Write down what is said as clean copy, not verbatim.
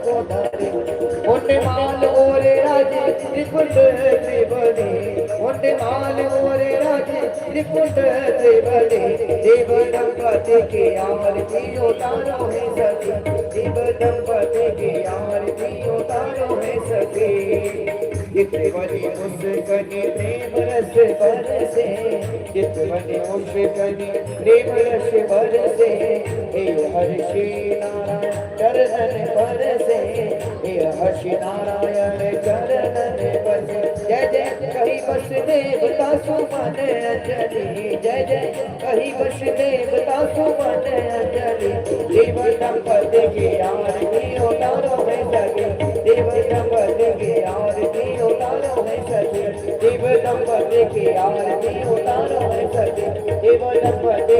को धरे मोटे माल ओरे राजे त्रिकुट त्रिबले मोटे माल ओरे राजे त्रिकुट त्रिबले देव दंपति की आरती उतारो है सखी देव दंपति की आरती उतारो है सखी जितवनी मुस्कनी प्रेम रस बरसे जितवनी मुस्कनी प्रेम रस बरसे हे हर्षि नारायण चरणन परसे हे हर्षि नारायण चरणन परसे जय जय कही वसुदेव का सुमन अंजलि जय जय कही वसुदेव का सुमन अंजलि देव दंपति की आरती उतारो है सखी देव दंपति की आरती उतारो है सखी देव दंपति की आरती उतारो है सखी देव दंपति